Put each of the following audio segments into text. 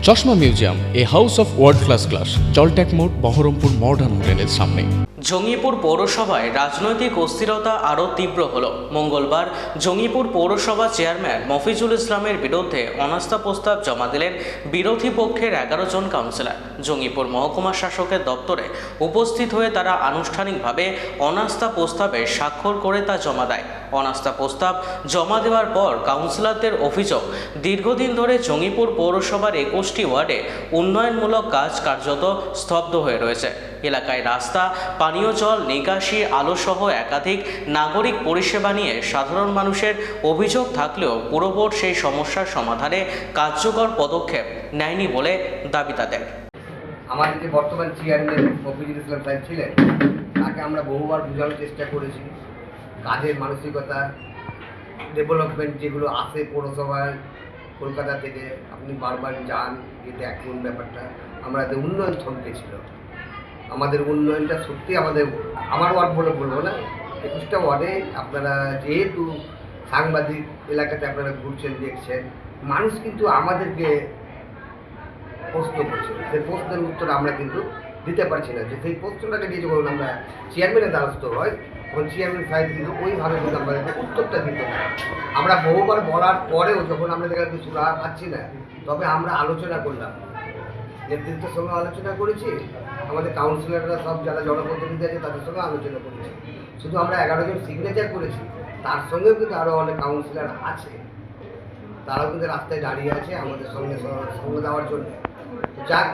চশমা museum, a house of world class, জলট্যাক মোড়, বহরমপুর মডার্ন হোটেলের সামনে। জঙ্গিপুর পৌরসভায় রাজনৈতিক অস্থিরতা আরও তীব্র হলো। মঙ্গলবার জঙ্গিপুর পৌরসভা চেয়ারম্যান মফিজুল ইসলামের বিরুদ্ধে অনাস্থা প্রস্তাব জমা দিলেন বিরোধী পক্ষের 11 জন কাউন্সিলর। জঙ্গিপুর মহকুমা শাসকের দপ্তরে উপস্থিত হয়ে তারা আনুষ্ঠানিকভাবে অনাস্থা প্রস্তাবে স্বাক্ষর করে তা জমা দেয়। অনাস্থা প্রস্তাব জমা দেওয়ার পর কাউন্সিলরদের অভিযোগ, দীর্ঘদিন ধরে জঙ্গিপুর পৌরসভার 21টি ওয়ার্ডে উন্নয়নমূলক কাজ কার্যত স্তব্ধ হয়ে রয়েছে। এলাকায় রাস্তা, পানীয় জল, নিকাশি, আলোসহ একাধিক নাগরিক পরিষেবা নিয়ে সাধারণ মানুষের অভিযোগ থাকলেও পুর বোর্ড সেই সমস্যার সমাধানে কার্যকর পদক্ষেপ নেয়নি বলে দাবি তাদের। আমাদের যে বর্তমান চেয়ারম্যান মফিজুল ইসলাম সাহেব ছিলেন, তাকে আমরা বহুবার বোঝানোর চেষ্টা করেছি। কাজের মানসিকতা, ডেভেলপমেন্ট যেগুলো আসে পৌরসভায় কলকাতা থেকে, আপনি বারবার যান, যে দেখুন ব্যাপারটা, আমাদের উন্নয়ন থমকে ছিল। আমাদের উন্নয়নটা সত্যি আমার ওয়ার্ড বলে বলবো না, 21টা ওয়ার্ডে আপনারা যেহেতু সাংবাদিক এলাকাতে আপনারা ঘুরছেন, দেখছেন, মানুষ কিন্তু আমাদেরকে প্রশ্ন করছে, সেই প্রশ্নের উত্তর আমরা কিন্তু দিতে পারছি না। যে সেই প্রশ্নটাকে দিয়ে যখন আমরা চেয়ারম্যানের দ্বারস্থ হয়, তখন চেয়ারম্যান সাহেব কিন্তু ওইভাবে কিন্তু আমাদেরকে উত্তরটা দিতে না। আমরা বহুবার বলার পরেও যখন আমরা দেখা কিছু পাচ্ছি না, তবে আমরা আলোচনা করলাম, নেতৃত্বের সঙ্গে আলোচনা করেছি, আমাদের কাউন্সিলররা সব যারা জনপ্রতিনিধি আছে তাদের সঙ্গে আলোচনা করেছি। শুধু আমরা 11 জন সিগনেচার করেছি, তার সঙ্গেও কিন্তু আরও অনেক কাউন্সিলর আছে, তারাও কিন্তু রাস্তায় দাঁড়িয়ে আছে আমাদের সঙ্গে দেওয়ার জন্য। যাক,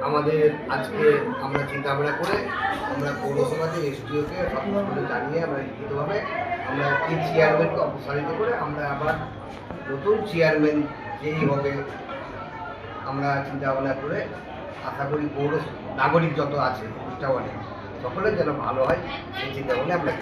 আমাদের আজকে আমরা চিন্তা ভাবনা করে আমরা পৌরসভাতে এসডিওকে সব কিছু জানিয়ে আমরা লিখিতভাবে আমরা এই চেয়ারম্যানকে অপসারিত করে আমরা আবার নতুন চেয়ারম্যান যেই হবে আমরা চিন্তা ভাবনা করে আশা করি পৌর নাগরিক যত আছে, ওয়ার্ডে সকলের যেন ভালো হয় সেই চিন্তা ভাবনা আমরা